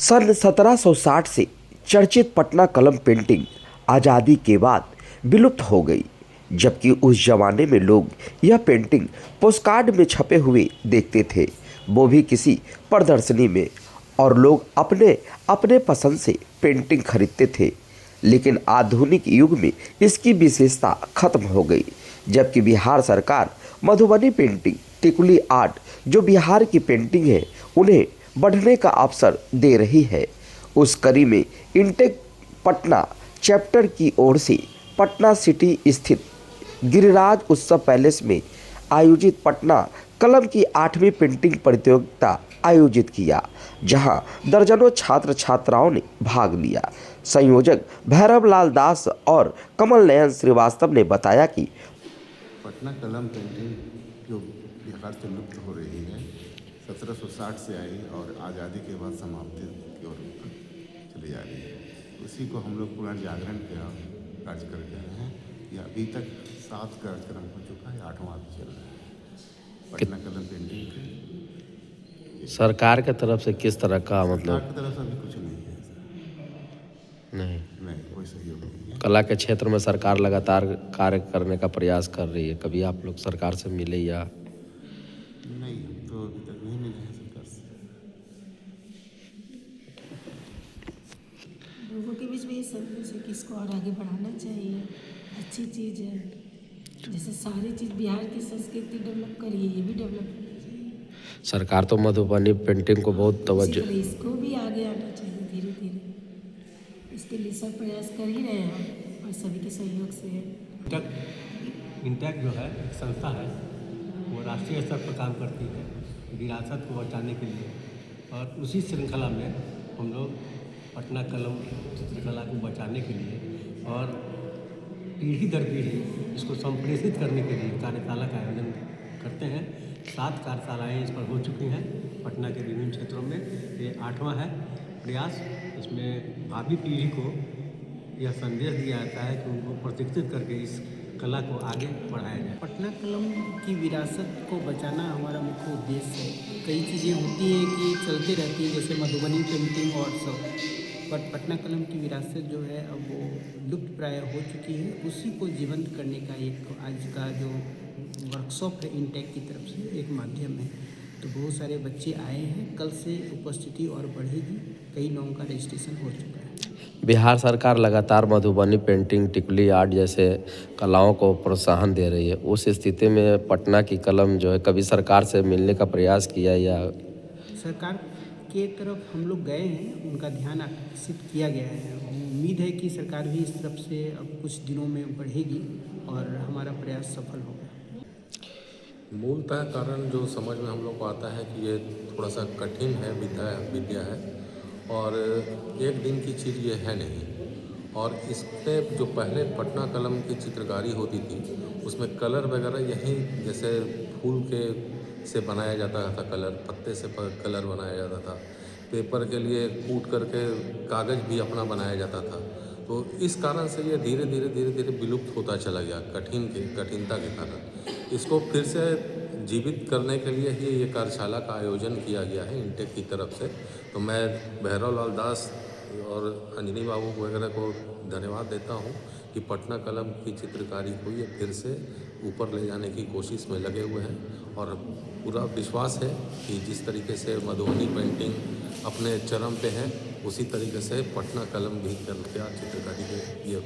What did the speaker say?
सन 1760 से चर्चित पटना कलम पेंटिंग आज़ादी के बाद विलुप्त हो गई, जबकि उस जमाने में लोग यह पेंटिंग पोस्टकार्ड में छपे हुए देखते थे, वो भी किसी प्रदर्शनी में, और लोग अपने अपने पसंद से पेंटिंग खरीदते थे। लेकिन आधुनिक युग में इसकी विशेषता खत्म हो गई, जबकि बिहार सरकार मधुबनी पेंटिंग, टिकुली आर्ट, जो बिहार की पेंटिंग है, उन्हें बढ़ने का अवसर दे रही है। उस कड़ी में इंटेक पटना चैप्टर की ओर से पटना सिटी स्थित गिरिराज उत्सव पैलेस में आयोजित पटना कलम की 8वीं पेंटिंग प्रतियोगिता आयोजित किया, जहां दर्जनों छात्र छात्राओं ने भाग लिया। संयोजक भैरव लाल दास और कमल नयन श्रीवास्तव ने बताया कि पटना कलम पेंटिंग जो बिहार से लुप्त हो रही है, 1760 से आई और आज़ादी के बाद समाप्ति की ओर चली जा रही है। उसी को हम लोग पुनर्जागरण का कार्य कर रहे हैं। यह अभी तक 7 कार्यक्रम हो चुका है, 8वां भी चल रहा है पटना कलम पेंटिंग के। सरकार के तरफ से किस तरह का सरकार मतलब की तरफ से अभी कुछ नहीं है, नहीं कोई सहयोग नहीं है। कला के क्षेत्र में सरकार लगातार कार्य करने का प्रयास कर रही है। कभी आप लोग सरकार से मिले या नहीं, हम तो अभी तक नहीं मिले हैं सरकार से। लोगों के बीच में ये संदेश है कि इसको और आगे बढ़ाना चाहिए, अच्छी चीज़ है। जैसे सारी चीज़ बिहार की संस्कृति डेवलप करिए, ये भी डेवलप होना चाहिए। सरकार तो मधुबनी पेंटिंग को बहुत उसी तवज्जो तरह इसको भी आगे आना चाहिए धीरे धीरे। इसके लिए सब प्रयास कर ही रहे हैं और सभी के सहयोग से है। इंटेक जो है एक संस्था है, वो राष्ट्रीय स्तर पर काम करती है विरासत को बचाने के लिए, और उसी श्रृंखला में हम लोग पटना कलम चित्रकला को बचाने के लिए और पीढ़ी दर पीढ़ी इसको संप्रेषित करने के लिए कार्यशाला का आयोजन करते हैं। 7 कार्यशालाएँ इस पर हो चुकी हैं पटना के विभिन्न क्षेत्रों में। ये 8वां है प्रयास। इसमें भावी पीढ़ी को यह संदेश दिया जाता है कि उनको प्रशिक्षित करके इस कला को आगे बढ़ाया जाए। पटना कलम की विरासत को बचाना हमारा मुख्य उद्देश्य है। कई चीज़ें होती हैं कि चलती रहती हैं, जैसे मधुबनी पेंटिंग और सब, पर पटना कलम की विरासत जो है अब वो लुप्त प्राय हो चुकी है। उसी को जीवंत करने का एक आज का जो वर्कशॉप है इंटेक की तरफ से एक माध्यम है। तो बहुत सारे बच्चे आए हैं, कल से उपस्थिति और बढ़ेगी। कई लोगों का रजिस्ट्रेशन हो चुका है। बिहार सरकार लगातार मधुबनी पेंटिंग, टिकुली आर्ट जैसे कलाओं को प्रोत्साहन दे रही है। उस स्थिति में पटना की कलम जो है, कभी सरकार से मिलने का प्रयास किया या सरकार के तरफ हम लोग गए हैं, उनका ध्यान आकर्षित किया गया है। उम्मीद है कि सरकार भी इस तरफ से अब कुछ दिनों में बढ़ेगी और हमारा प्रयास सफल होगा। मूलतः कारण जो समझ में हम लोग को आता है कि ये थोड़ा सा कठिन है, विद्या है और एक दिन की चीज़ ये है नहीं। और इसमें जो पहले पटना कलम की चित्रकारी होती थी, उसमें कलर वगैरह यहीं जैसे फूल के से बनाया जाता था, कलर पत्ते से कलर बनाया जाता था, पेपर के लिए कूट करके कागज़ भी अपना बनाया जाता था। तो इस कारण से ये धीरे धीरे विलुप्त होता चला गया, कठिनता के कारण। इसको फिर से जीवित करने के लिए ही ये कार्यशाला का आयोजन किया गया है इंटेक की तरफ से। तो मैं भैरव लाल दास और अंजनी बाबू वगैरह को धन्यवाद देता हूँ कि पटना कलम की चित्रकारी को ये फिर से ऊपर ले जाने की कोशिश में लगे हुए हैं। और पूरा विश्वास है कि जिस तरीके से मधुबनी पेंटिंग अपने चरम पे है, उसी तरीके से पटना कलम भी चित्रकारी के ये